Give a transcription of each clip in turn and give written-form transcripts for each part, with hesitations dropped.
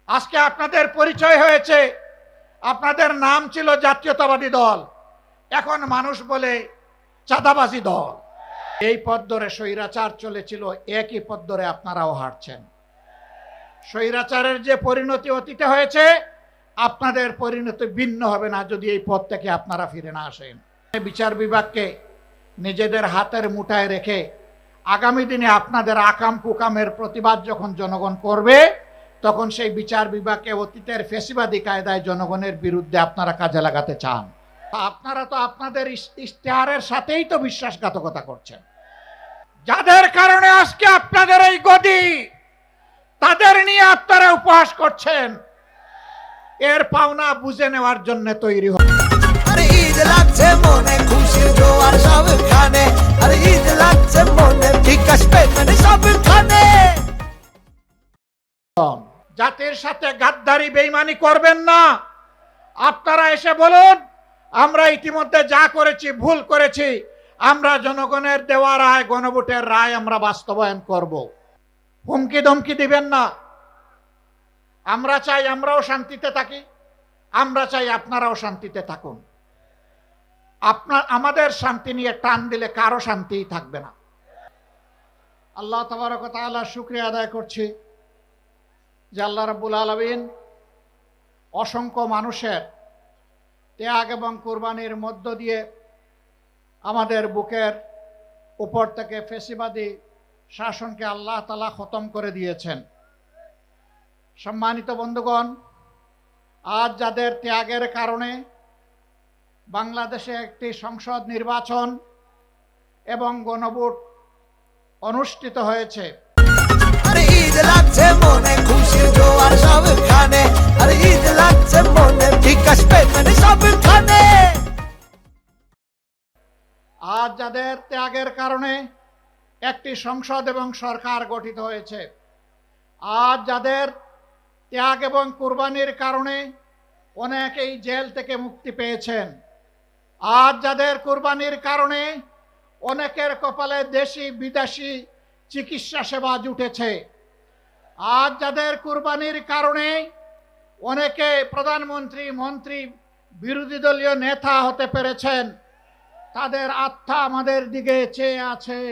আজকে আপনাদের পরিচয় হয়েছে, আপনাদের নাম ছিল জাতীয়তাবাদী দল, এখন মানুষ বলে চাঁদাবাজি দল। এই পথ ধরে স্বৈরাচার চলেছিল, একই পথ ধরে আপনারাও হাঁটছেন। স্বৈরাচারের যে পরিণতি অতীতে হয়েছে, আপনাদের পরিণতি ভিন্ন হবে না যদি এই পথ থেকে আপনারা ফিরে না আসেন। বিচার বিভাগকে নিজেদের হাতের মুঠায় রেখে আগামী দিনে আপনাদের আকাম কুকামের প্রতিবাদ যখন জনগণ করবে, তখন সেই বিচার বিভাগকে অতীতের ফ্যাসিবাদী কায়দায় জনগণের বিরুদ্ধে আপনারা কাজে লাগাতে চান। আপনারা তো আপনাদের ইশতেহারের সাথেই তো বিশ্বাসঘাতকতা করছেন। যাদের কারণে আজকে আপনাদের এই গদি, তাদের নিয়ে আপনারা উপহাস করছেন। এর পাওনা বুঝে নেওয়ার জন্য তৈরি হন। আরে ঈদ লাগছে মনে, খুশির জোয়ার সবখানে। আরে ঈদ লাগছে মনে, বিকাশ পেমেন্ট সবখানে। জাতির সাথে গাদ্দারি বেঈমানি করবেন না। আপনারা এসে বলুন, আমরা ইতিমধ্যে যা করেছি ভুল করেছি, আমরা জনগণের দেওয়া রায়, গণভোটের রায় আমরা বাস্তবায়ন করব। হুমকি ধমকি দিবেন না। আমরা চাই আমরাও শান্তিতে থাকি, আমরা চাই আপনারাও শান্তিতে থাকুন। আমাদের শান্তি নিয়ে টান দিলে কারো শান্তিই থাকবে না। আল্লাহ তাবারক ওয়া তাআলার শুকরিয়া আদায় করছি যে আল্লাহ রাব্বুল আলামিন অসংখ্য মানুষের ত্যাগ এবং কুরবানির মধ্য দিয়ে আমাদের বুকের উপর থেকে ফ্যাসিবাদী শাসনকে আল্লাহ তাআলা খতম করে দিয়েছেন। সম্মানিত বন্ধুগণ, আজ যাদের ত্যাগের কারণে বাংলাদেশে একটি সংসদ নির্বাচন এবং গণভোট অনুষ্ঠিত হয়েছে, আরে ঈদ লাগছে মনে, খুশির জোয়ার সবখানে। আরে ঈদ লাগছে মনে, বিকাশ পেমেন্ট সবখানে। আজ যাদের ত্যাগের কারণে একটি সংসদ এবং সরকার গঠিত হয়েছে, আজ যাদের ত্যাগ এবং কুরবানির কারণে অনেকেই জেল থেকে মুক্তি পেয়েছেন, আজ যাদের কুরবানির কারণে অনেকের কপালে দেশি বিদেশি চিকিৎসা সেবা জুটেছে, আজ যাদের কুরবানির কারণে অনেকে প্রধানমন্ত্রী, মন্ত্রী, বিরোধী দলীয় নেতা হতে পেরেছেন, তাদের আত্মা আমাদের দিকে চেয়ে আছে।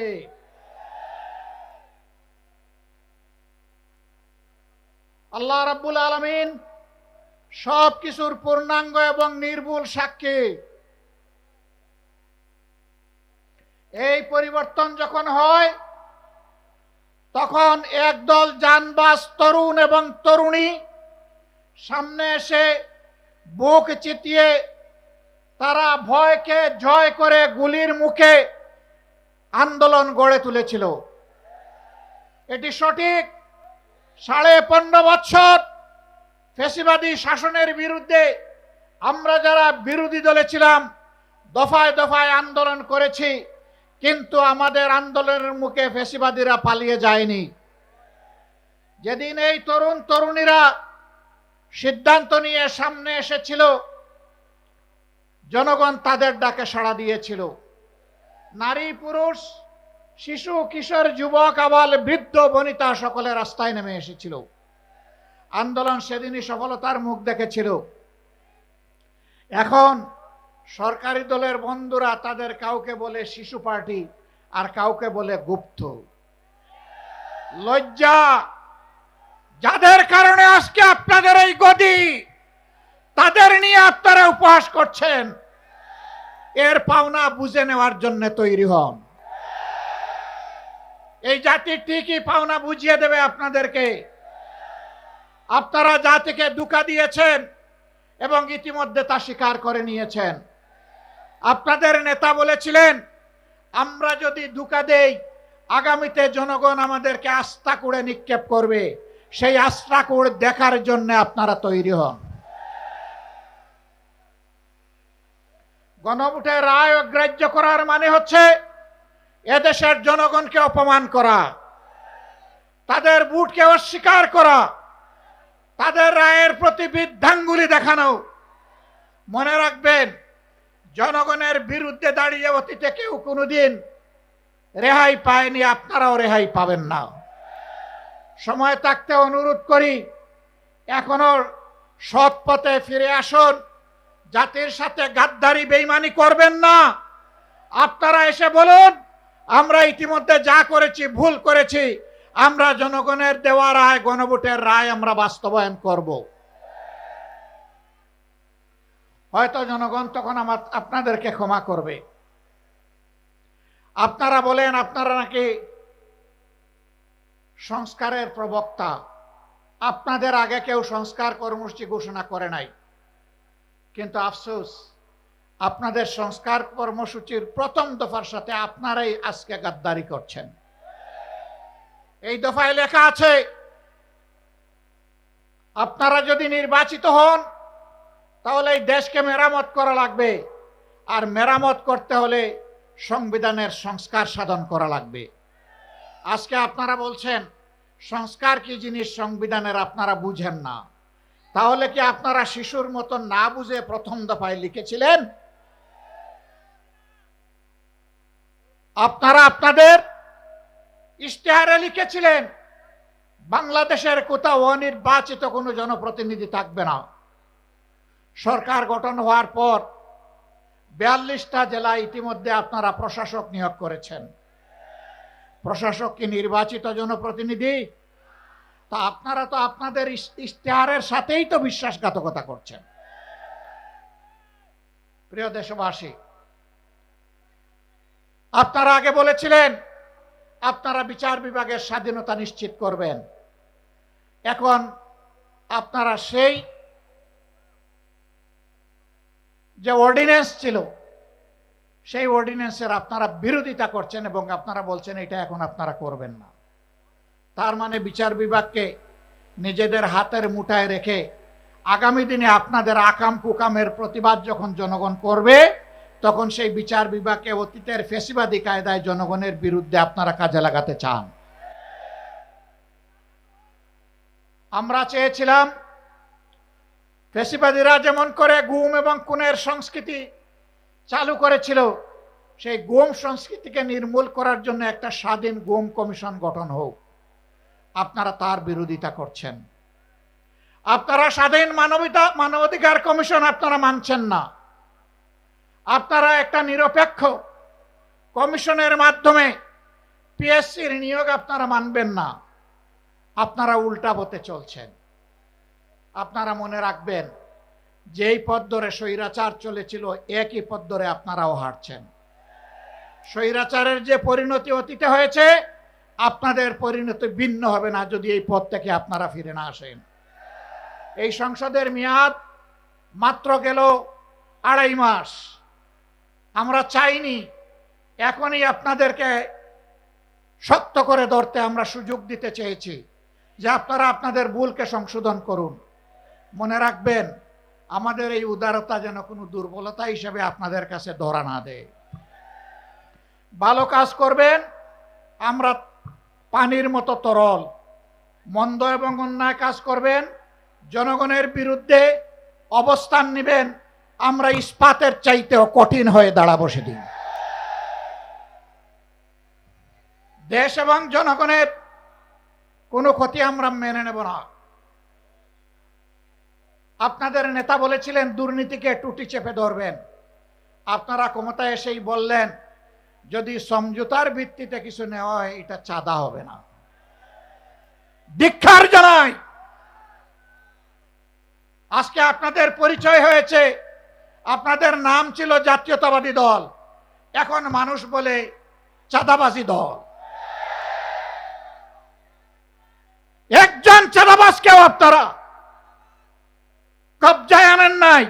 আল্লাহ রাব্বুল আলামিন সব কিছুর পূর্ণাঙ্গ এবং নির্ভুল সাক্ষী। এই পরিবর্তন যখন হয়, তখন একদল জানবাজ তরুণ এবং তরুণী সামনে এসে বুক চিতিয়ে তারা ভয়কে জয় করে গুলির মুখে আন্দোলন গড়ে তুলেছিল। এটি সঠিক। 15.5 বছর ফ্যাসিবাদী শাসনের বিরুদ্ধে আমরা যারা বিরোধী দলে ছিলাম, দফায় দফায় আন্দোলন করেছি, কিন্তু আমাদের আন্দোলনের মুখে ফ্যাসিবাদীরা পালিয়ে যায়নি। যেদিন এই তরুণ তরুণীরা সিদ্ধান্ত নিয়ে সামনে এসেছিল, জনগণ তাদের ডাকে সাড়া দিয়েছিল। নারী, পুরুষ, শিশু, কিশোর, যুবক, আবাল, বৃদ্ধ, বনিতা সকলে রাস্তায় নেমে এসেছিল। আন্দোলন সেদিনই সফলতার মুখ দেখেছিল। এখন সরকারি দলের বন্ধুরা তাদের কাউকে বলে শিশু পার্টি, আর কাউকে বলে গুপ্ত। লজ্জা! যাদের কারণে আজকে আপনাদের এই গদি, তাদের নিয়ে আপনারা উপহাস করছেন। এর পাওনা বুঝে নেওয়ার জন্য তৈরি হন। এই জাতি ঠিকই পাওনা বুঝিয়ে দেবে আপনাদেরকে। আপনারা জাতিকে ধোঁকা দিয়েছেন এবং ইতিমধ্যে তা স্বীকার করে নিয়েছেন। আপনাদের নেতা বলেছিলেন, আমরা যদি ধোঁকা দেই, আগামীতে জনগণ আমাদেরকে আস্থা করে নিক্ষেপ করবে। সেই আস্থা করে দেখার জন্য আপনারা তৈরি হন। গণভোটের রায় অগ্রাহ্য করার মানে হচ্ছে এদেশের জনগণকে অপমান করা, তাদের ভোটকে অস্বীকার করা, তাদের রায়ের প্রতি বৃদ্ধাঙ্গুলি দেখানো। মনে রাখবেন, জনগণের বিরুদ্ধে দাঁড়িয়ে অতীতে কেউ কোনোদিন রেহাই পায়নি, আপনারাও রেহাই পাবেন না। সময় থাকতে অনুরোধ করি, এখনো সৎ পথে ফিরে আসুন, জাতির সাথে গাদ্দারি বেইমানি করবেন না। আপনারা এসে বলুন আমরা ইতিমধ্যে যা করেছি ভুল করেছি, আমরা জনগণের দেওয়া রায়, গণভোটের রায় আমরা বাস্তবায়ন করব। হয়তো জনগণ তখন আপনাদেরকে ক্ষমা করবে। আপনারা বলেন আপনারা নাকি সংস্কারের প্রবক্তা, আপনাদের আগে কেউ সংস্কার কর্মসূচি ঘোষণা করে নাই, কিন্তু আফসোস আপনাদের সংস্কার কর্মসূচির প্রথম দফার সাথে আপনারাই আজকে গাদ্দারি করছেন। এই দফায় লেখা আছে আপনারা যদি নির্বাচিত হন তাহলে এই দেশকে মেরামত করা লাগবে, আর মেরামত করতে হলে সংবিধানের সংস্কার সাধন করা লাগবে। আজকে আপনারা বলছেন সংস্কার কি জিনিস সংবিধানের আপনারা বুঝেন না। তাহলে কি আপনারা শিশুর মতো না বুঝে প্রথম দফায় লিখেছিলেন? আপনারা আপনাদের ইশতেহারে লিখেছিলেন বাংলাদেশের কোথাও অনির্বাচিত কোনো জনপ্রতিনিধি থাকবে না। সরকার গঠন হওয়ার পর 42টা জেলায় ইতিমধ্যে আপনারা প্রশাসক নিয়োগ করেছেন। প্রশাসক কি নির্বাচিত জনপ্রতিনিধি? তা আপনারা তো আপনাদের ইশতেহারের সাথেই তো বিশ্বাসঘাতকতা করছেন। প্রিয় দেশবাসী, আপনারা আগে বলেছিলেন আপনারা বিচার বিভাগের স্বাধীনতা নিশ্চিত করবেন। এখন আপনারা সেই যে অর্ডিন্যান্স ছিল সেই অর্ডিন্যান্সের আপনারা বিরোধিতা করছেন এবং আপনারা বলছেন এটা এখন আপনারা করবেন না। তার মানে বিচার বিভাগকে নিজেদের হাতের মুঠায় রেখে আগামী দিনে আপনাদের আকাম কুকামের প্রতিবাদ যখন জনগণ করবে তখন সেই বিচার বিভাগকে অতীতের ফ্যাসিবাদী কায়দায় জনগণের বিরুদ্ধে আপনারা কাজে লাগাতে চান। আমরা চেয়েছিলাম ফ্যাসিবাদীরা যেমন করে গুম এবং খুনের সংস্কৃতি চালু করেছিল, সেই গুম সংস্কৃতিকে নির্মূল করার জন্য একটা স্বাধীন গুম কমিশন গঠন হোক। আপনারা তার বিরোধিতা করছেন। আপনারা স্বাধীন মানবাধিকার কমিশন আপনারা মানছেন না। আপনারা একটা নিরপেক্ষ কমিশনের মাধ্যমে পিএসসির নিয়োগ আপনারা মানবেন না। আপনারা উল্টা পথে চলছেন। আপনারা মনে রাখবেন যেই পথ ধরে স্বৈরাচার চলেছিল একই পথ ধরে আপনারাও হাঁটছেন। স্বৈরাচারের যে পরিণতি অতীতে হয়েছে আপনাদের পরিণতি ভিন্ন হবে না যদি এই পথ থেকে আপনারা ফিরে না আসেন। এই সংসদের মেয়াদ মাত্র গেল 2.5 মাস। আমরা চাইনি এখনই আপনাদেরকে শক্ত করে ধরতে আমরা সুযোগ দিতে চেয়েছি যে আপনারা আপনাদের ভুলকে সংশোধন করুন। মনে রাখবেন আমাদের এই উদারতা যেন কোনো দুর্বলতা হিসেবে আপনাদের কাছে ধরা না দেয়। ভালো কাজ করবেন, আমরা পানির মতো তরল। মন্দ এবং অন্যায় কাজ করবেন, জনগণের বিরুদ্ধে অবস্থান নেবেন, আমরা ইস্পাতের চাইতেও কঠিন হয়ে দাঁড়াবো সেদিন। দেশ এবং জনগণের কোনো ক্ষতি আমরা মেনে নেব না। আপনাদের নেতা বলেছিলেন দুর্নীতিকে টুটি চেপে ধরবেন। আপনারা ক্ষমতায় এসেই বললেন যদি সমঝোতার ভিত্তিতে কিছু নেওয়া হয় এটা চাঁদা হবে না। ধিক্কার জানাই। আজকে আপনাদের পরিচয় হয়েছে, আপনাদের নাম ছিল জাতীয়তাবাদী দল, এখন মানুষ বলে চাঁদাবাজি দল। একজন চাঁদাবাজকেও আপনারা কবজায় আনেন নাই।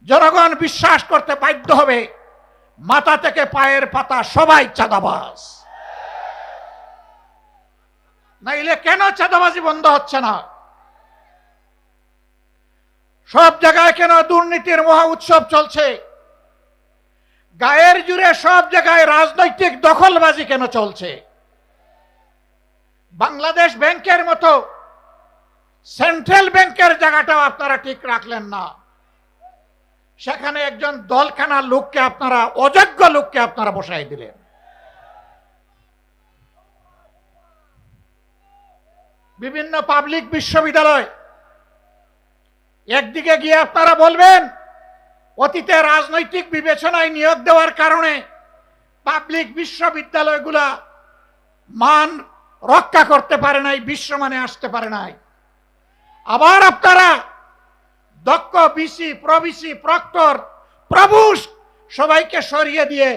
জনগণ বিশ্বাস করতে বাধ্য হবে মাথা থেকে পায়ের পাতা সবাই চাঁদাবাজ। নাইলে কেন চাঁদাবাজি বন্ধ হচ্ছে না? সব জায়গায় কেন দুর্নীতির মহা উৎসব চলছে? গায়ের জুড়ে সব জায়গায় রাজনৈতিক দখলবাজি কেন চলছে? বাংলাদেশ ব্যাংকের মতো সেন্ট্রাল ব্যাংকের জায়গাটাও আপনারা ঠিক রাখলেন না। সেখানে একজন দলখানা লোককে আপনারা, অযোগ্য লোককে আপনারা বসাই দিলেন। বিভিন্ন পাবলিক বিশ্ববিদ্যালয়, একদিকে গিয়ে আপনারা বলবেন অতীতে রাজনৈতিক বিবেচনায় নিয়োগ দেওয়ার কারণে পাবলিক বিশ্ববিদ্যালয়গুলা মান রক্ষা করতে পারে নাই, বিশ্বমানে আসতে পারে নাই। আবার আপনারা দক্ষ বিসি, প্রবিসি, প্রক্টর, প্রভুস্ট সবাইকে সরিয়ে দিয়ে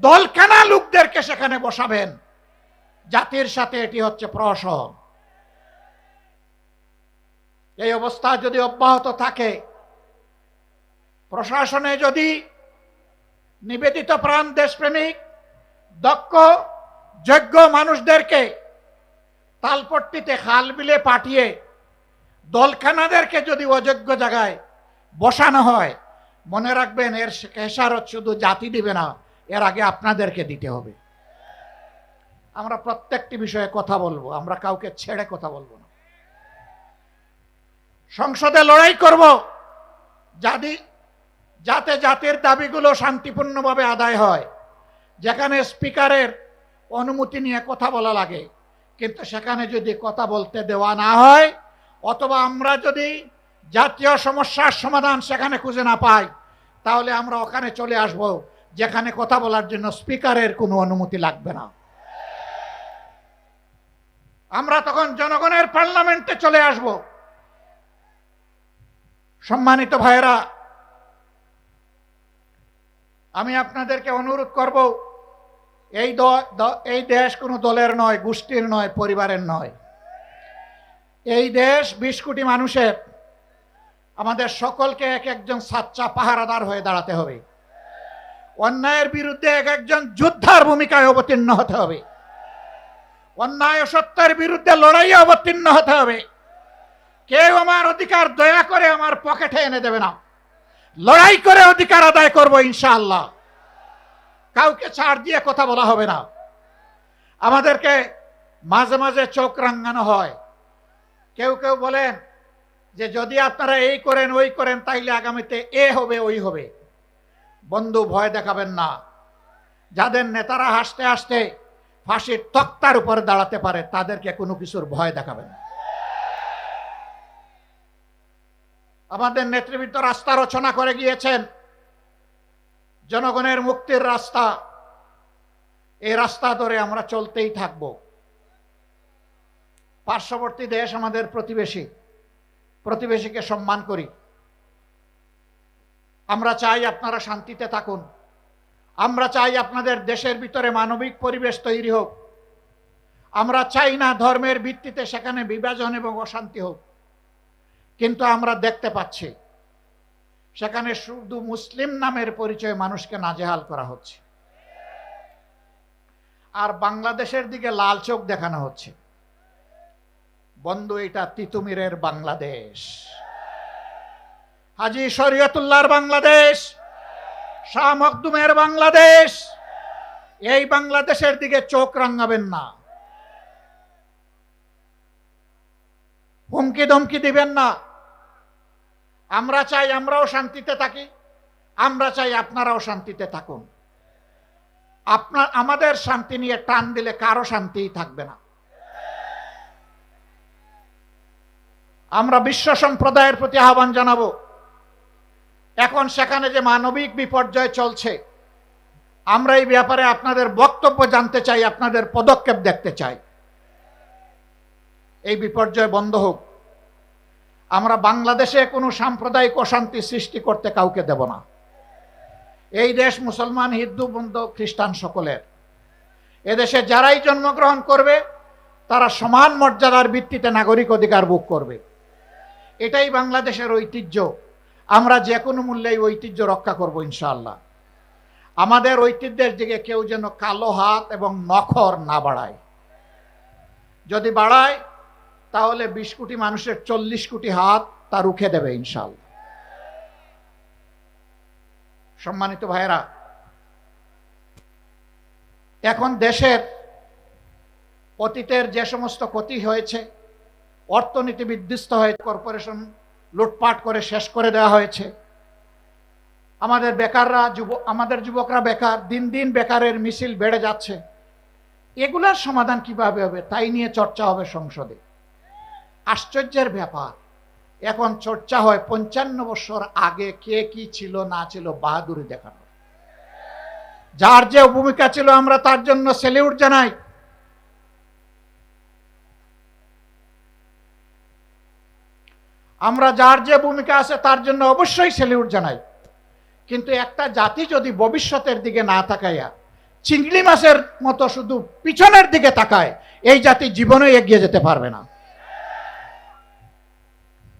দলখানা লোকদেরকে সেখানে বসাবেন। জাতির সাথে এটি হচ্ছে প্রহসন। এই অবস্থা যদি অব্যাহত থাকে, প্রশাসনে যদি নিবেদিত প্রাণ দেশপ্রেমিক দক্ষ যোগ্য মানুষদেরকে তালপট্টিতে খাল বিলে পাঠিয়ে দলখানাদেরকে যদি অযোগ্য জায়গায় বসানো হয়, মনে রাখবেন এর খেসারত শুধু জাতি দিবে না, এর আগে আপনাদেরকে দিতে হবে। আমরা প্রত্যেকটি বিষয়ে কথা বলবো, আমরা কাউকে ছেড়ে কথা বলবো না। সংসদে লড়াই করব যাতে জাতির দাবিগুলো শান্তিপূর্ণভাবে আদায় হয়। যেখানে স্পিকারের অনুমতি নিয়ে কথা বলা লাগে, কিন্তু সেখানে যদি কথা বলতে দেওয়া না হয়, অথবা আমরা যদি জাতীয় সমস্যার সমাধান সেখানে খুঁজে না পাই, তাহলে আমরা ওখানে চলে আসব যেখানে কথা বলার জন্য স্পিকারের কোনো অনুমতি লাগবে না। আমরা তখন জনগণের পার্লামেন্টে চলে আসব। সম্মানিত ভাইয়েরা, আমি আপনাদেরকে অনুরোধ করব, এই দেশ কোনো দলের নয়, গোষ্ঠীর নয়, পরিবারের নয়। এই দেশ 20 কোটি মানুষের। আমাদের সকলকে এক একজন সাচ্চা পাহারাদার হয়ে দাঁড়াতে হবে। অন্যায়ের বিরুদ্ধে এক একজন যোদ্ধার ভূমিকায় অবতীর্ণ হতে হবে। অন্যায় অসত্যের বিরুদ্ধে লড়াইয়ে অবতীর্ণ হতে হবে। কেউ আমার অধিকার দয়া করে আমার পকেটে এনে দেবে না। লড়াই করে অধিকার আদায় করব ইনশাআল্লাহ। কাউকে ছাড় দিয়ে কথা বলা হবে না। আমাদেরকে মাঝে মাঝে চোখ রাঙানো হয়। কেউ কেউ বলেন যে যদি আপনারা এই করেন ওই করেন তাইলে আগামীতে এ হবে ওই হবে। বন্ধু, ভয় দেখাবেন না। যাদের নেতারা হাসতে হাসতে ফাঁসির তক্তার উপরে দাঁড়াতে পারে, তাদেরকে কোনো কিছুর ভয় দেখাবেন না। আমাদের নেতৃবৃন্দ রাস্তা রচনা করে গিয়েছেন, জনগণের মুক্তির রাস্তা। এই রাস্তা ধরে আমরা চলতেই থাকব। পার্শ্ববর্তী দেশ আমাদের প্রতিবেশী, প্রতিবেশীকে সম্মান করি। আমরা চাই আপনারা শান্তিতে থাকুন। আমরা চাই আপনাদের দেশের ভিতরে মানবিক পরিবেশ তৈরি হোক। আমরা চাই না ধর্মের ভিত্তিতে সেখানে বিভাজন এবং অশান্তি হোক। কিন্তু আমরা দেখতে পাচ্ছি সেখানে শুধু মুসলিম নামের পরিচয়ে মানুষকে নাজেহাল করা হচ্ছে, আর বাংলাদেশের দিকে লাল চোখ দেখানো হচ্ছে। বন্ধু, এটা তিতুমিরের বাংলাদেশ, হাজী শরীয়তুল্লাহর বাংলাদেশ, শাহ মখদুমের বাংলাদেশ। এই বাংলাদেশের দিকে চোখ রাঙাবেন না, হুমকি ধমকি দিবেন না। আমরা চাই আমরাও শান্তিতে থাকি, আমরা চাই আপনারাও শান্তিতে থাকুন। আমাদের শান্তি নিয়ে টান দিলে কারো শান্তিই থাকবে না। আমরা বিশ্ব সম্প্রদায়ের প্রতি আহ্বান জানাবো, এখন সেখানে যে মানবিক বিপর্যয় চলছে, আমরা এই ব্যাপারে আপনাদের বক্তব্য জানতে চাই, আপনাদের পদক্ষেপ দেখতে চাই। এই বিপর্যয় বন্ধ হোক। আমরা বাংলাদেশে কোনো সাম্প্রদায়িক অশান্তি সৃষ্টি করতে কাউকে দেব না। এই দেশ মুসলমান, হিন্দু, বৌদ্ধ, খ্রিস্টান সকলের। এদেশে যারাই জন্মগ্রহণ করবে তারা সমান মর্যাদার ভিত্তিতে নাগরিক অধিকার ভোগ করবে। এটাই বাংলাদেশের ঐতিহ্য। আমরা যে কোনো মূল্যে এই ঐতিহ্য রক্ষা করব ইনশাআল্লাহ। আমাদের ঐতিহ্যের দিকে কেউ যেন কালো হাত এবং নখর না বাড়ায়। যদি বাড়ায় তাহলে 20 কোটি মানুষের 40 কোটি হাত তা রুখে দেবে ইনশাআল্লাহ। সম্মানিত ভাইয়েরা, এখন দেশের অতীতের যে সমস্ত ক্ষতি হয়েছে, অর্থনীতি বিধ্বস্ত হয়ে কর্পোরেশন লুটপাট করে শেষ করে দেওয়া হয়েছে, আমাদের যুবকরা বেকার, দিন দিন বেকারের মিছিল বেড়ে যাচ্ছে। এগুলার সমাধান কিভাবে হবে তাই নিয়ে চর্চা হবে সংসদে। আশ্চর্যের ব্যাপার, এখন চর্চা হয় 55 বছর আগে কে কি ছিল না ছিল বাহাদুরি দেখানো। যার যে ভূমিকা ছিল আমরা তার জন্য স্যালিউট জানাই। আমরা যার যে ভূমিকা আছে তার জন্য অবশ্যই স্যালিউট জানাই। কিন্তু একটা জাতি যদি ভবিষ্যতের দিকে না তাকাইয়া চিংড়ি মাছের মতো শুধু পিছনের দিকে তাকায়, এই জাতি জীবনে এগিয়ে যেতে পারবে না।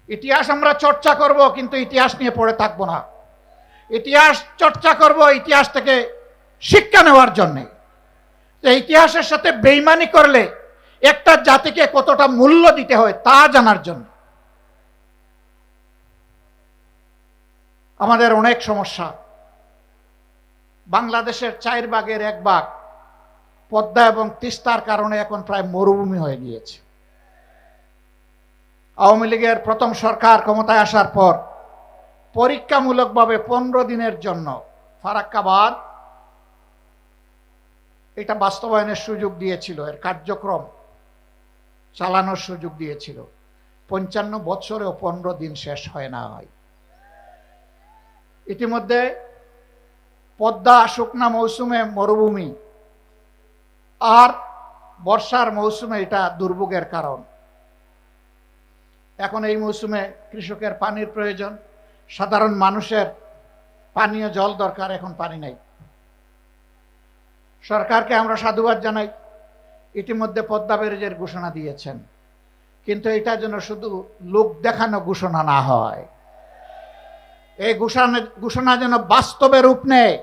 ইতিহাস আমরা চর্চা করব, কিন্তু ইতিহাস নিয়ে পড়ে থাকবো না। ইতিহাস চর্চা করব ইতিহাস থেকে শিক্ষা নেওয়ার জন্যে, যে ইতিহাসের সাথে বেইমানি করলে একটা জাতিকে কতটা মূল্য দিতে হয় তা জানার জন্য। আমাদের অনেক সমস্যা। বাংলাদেশের 4 ভাগের 1 ভাগ পদ্মা এবং তিস্তার কারণে এখন প্রায় মরুভূমি হয়ে গিয়েছে। আওয়ামী লীগের প্রথম সরকার ক্ষমতায় আসার পর পরীক্ষামূলকভাবে 15 দিনের জন্য ফারাক্কাবাদ এটা বাস্তবায়নের সুযোগ দিয়েছিল, এর কার্যক্রম চালানোর সুযোগ দিয়েছিল। 55 বছরেও 15 দিন শেষ হয় না। ইতিমধ্যে পদ্মা শুকনা মৌসুমে মরুভূমি, আর বর্ষার মৌসুমে এটা দুর্ভোগের কারণ। এখন এই মৌসুমে কৃষকের পানির প্রয়োজন, সাধারণ মানুষের পানীয় জল দরকার, এখন পানি নাই। সরকারকে আমরা সাধুবাদ জানাই, ইতিমধ্যে পদ্মা ব্যারেজের ঘোষণা দিয়েছেন, কিন্তু এটা যেন শুধু লোক দেখানো ঘোষণা না হয়, এই ঘোষণা যেন বাস্তবে রূপ নেয়।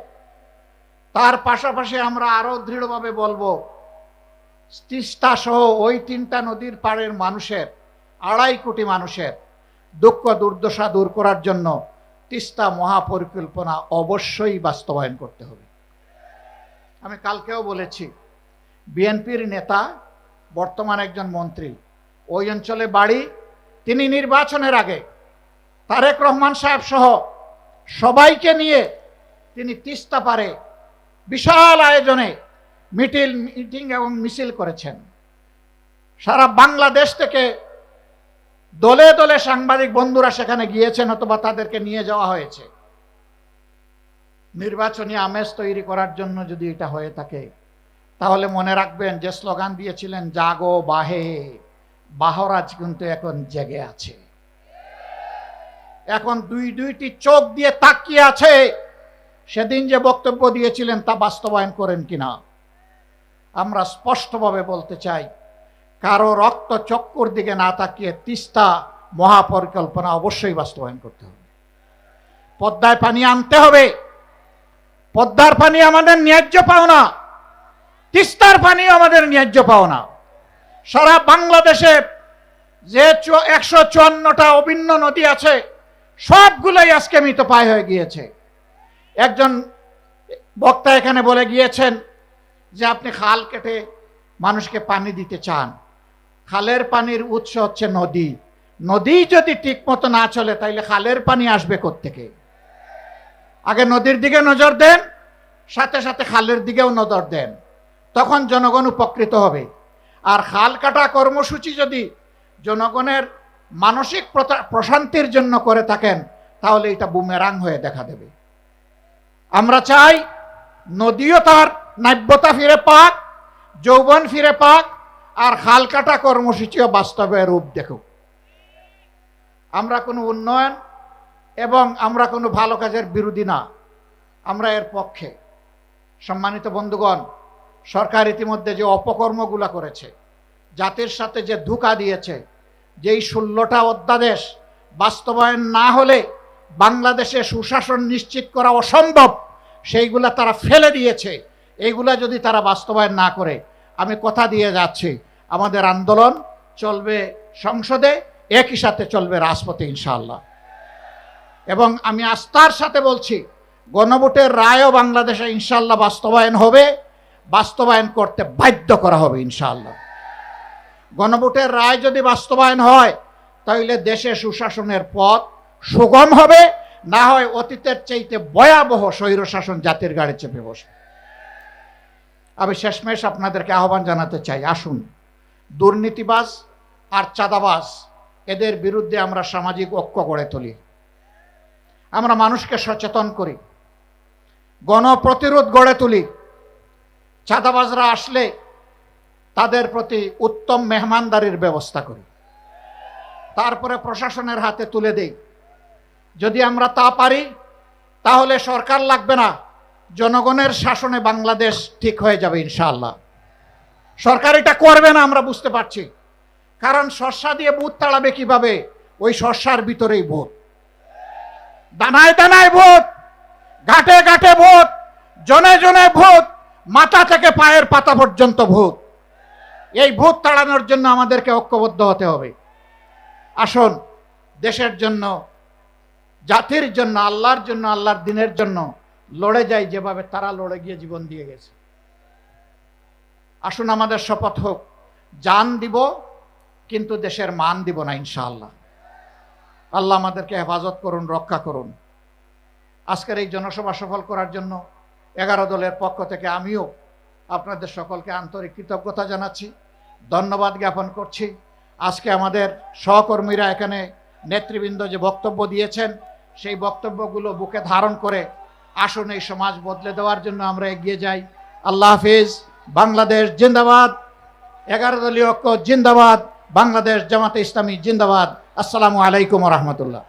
তার পাশাপাশি আমরা আরো দৃঢ়ভাবে বলবো, তিস্তা সহ ওই 3টা নদীর পাড়ের মানুষের 2.5 কোটি মানুষের দুঃখ দুর্দশা দূর করার জন্য তিস্তা মহাপরিকল্পনা অবশ্যই বাস্তবায়ন করতে হবে। আমি কালকেও বলেছি, বিএনপির নেতা, বর্তমান একজন মন্ত্রী, ওই অঞ্চলে বাড়ি, তিনি নির্বাচনের আগে তারেক রহমান সাহেব সহ সবাইকে নিয়ে তিনি তিস্তা পারে বিশাল আয়োজনে মিটিং এবং মিছিল করেছেন। সারা বাংলাদেশ থেকে দলে দলে সাংবাদিক বন্ধুরা সেখানে গিয়েছেন অথবা তাদেরকে নিয়ে যাওয়া হয়েছে। নির্বাচনী আমেজ তৈরি করার জন্য যদি এটা হয়ে থাকে, তাহলে মনে রাখবেন যে স্লোগান দিয়েছিলেন জাগো বাহে, বাহরাজ কিন্তু এখন জেগে আছে, এখন দুইটি চোখ দিয়ে তাকিয়ে আছে। সেদিন যে বক্তব্য দিয়েছিলেন তা বাস্তবায়ন করেন কিনা। আমরা স্পষ্টভাবে বলতে চাই, কারো রক্ত চক্কর দিকে না তাকিয়ে তিস্তা মহাপরিকল্পনা অবশ্যই বাস্তবায়ন করতে হবে। পদ্মায় পানি আনতে হবে। পদ্মার পানি আমাদের ন্যায্য পাওনা, তিস্তার পানি আমাদের ন্যায্য পাওনা। সারা বাংলাদেশে যে 154টা অভিন্ন নদী আছে, সবগুলোই আজকে মৃতপ্রায় হয়ে গিয়েছে। একজন বক্তা এখানে বলে গিয়েছেন যে আপনি খাল কেটে মানুষকে পানি দিতে চান। খালের পানির উৎস হচ্ছে নদী। নদী যদি ঠিক মতো না চলে তাইলে খালের পানি আসবে কোত্থেকে? আগে নদীর দিকে নজর দেন, সাথে সাথে খালের দিকেও নজর দেন, তখন জনগণ উপকৃত হবে। আর খাল কাটা কর্মসূচি যদি জনগণের মানসিক প্রশান্তির জন্য করে থাকেন, তাহলে এটা বুমেরাং হয়ে দেখা দেবে। আমরা চাই নদীও তার নাব্যতা ফিরে পাক, যৌবন ফিরে পাক, আর খাল কাটা কর্মসূচিও বাস্তবে রূপ দেখুক। আমরা কোনো উন্নয়ন এবং আমরা কোনো ভালো কাজের বিরোধী না, আমরা এর পক্ষে। সম্মানিত বন্ধুগণ, সরকার ইতিমধ্যে যে অপকর্মগুলো করেছে, জাতির সাথে যে ধোঁকা দিয়েছে, যেই 16টা অধ্যাদেশ বাস্তবায়ন না হলে বাংলাদেশে সুশাসন নিশ্চিত করা অসম্ভব, সেইগুলা তারা ফেলে দিয়েছে। এইগুলা যদি তারা বাস্তবায়ন না করে, আমি কথা দিয়ে যাচ্ছি, আমাদের আন্দোলন চলবে সংসদে, একই সাথে চলবে রাজপথে ইনশাআল্লাহ। এবং আমি আস্থার সাথে বলছি, গণভোটের রায়ও বাংলাদেশে ইনশাআল্লাহ বাস্তবায়ন হবে, বাস্তবায়ন করতে বাধ্য করা হবে ইনশাআল্লাহ। গণভোটের রায় যদি বাস্তবায়ন হয়, তাহলে দেশে সুশাসনের পথ সুগম হবে, না হয় অতীতের চাইতে ভয়াবহ স্বৈরশাসন জাতির গাড়ি চেপে বসবে। আমি শেষমেশ আপনাদেরকে আহ্বান জানাতে চাই, আসুন দুর্নীতিবাজ আর চাঁদাবাজ এদের বিরুদ্ধে আমরা সামাজিক ঐক্য গড়ে তুলি, আমরা মানুষকে সচেতন করি, গণপ্রতিরোধ গড়ে তুলি। চাঁদাবাজরা আসলে তাদের প্রতি উত্তম মেহমানদারির ব্যবস্থা করি, তারপরে প্রশাসনের হাতে তুলে দেই। যদি আমরা তা পারি তাহলে সরকার লাগবে না, জনগণের শাসনে বাংলাদেশ ঠিক হয়ে যাবে ইনশাআল্লাহ। সরকার এটা করবে না আমরা বুঝতে পারছি, কারণ শস্যা দিয়ে ভূত তাড়াবে কিভাবে? ওই শস্যার ভিতরেই ভূত, দানায় দানায় ভূত, ঘাটে ঘাটে ভূত, জনে জনে ভূত, মাথা থেকে পায়ের পাতা পর্যন্ত ভূত। এই ভূত তাড়ানোর জন্য আমাদেরকে ঐক্যবদ্ধ হতে হবে। আসুন দেশের জন্য, জাতির জন্য, আল্লাহর জন্য, আল্লাহর দিনের জন্য লড়ে যাই যেভাবে তারা লড়ে গিয়ে জীবন দিয়ে গেছে। আসুন আমাদের শপথ হোক, জান দিব কিন্তু দেশের মান দিব না ইনশাআল্লাহ। আল্লাহ আমাদেরকে হেফাজত করুন, রক্ষা করুন। আজকের এই জনসভা সফল করার জন্য 11 দলের পক্ষ থেকে আমিও আপনাদের সকলকে আন্তরিক কৃতজ্ঞতা জানাচ্ছি, ধন্যবাদ জ্ঞাপন করছি। আজকে আমাদের সহকর্মীরা এখানে নেতৃবৃন্দ যে বক্তব্য দিয়েছেন, সেই বক্তব্যগুলো বুকে ধারণ করে আসুন এই সমাজ বদলে দেওয়ার জন্য আমরা এগিয়ে যাই। আল্লাহ হাফিজ। বাংলাদেশ জিন্দাবাদ, 11 দলীয় ঐক্য জিন্দাবাদ, বাংলাদেশ জামাতে ইসলামী জিন্দাবাদ। আসসালামু আলাইকুম ওয়া রাহমাতুল্লাহ।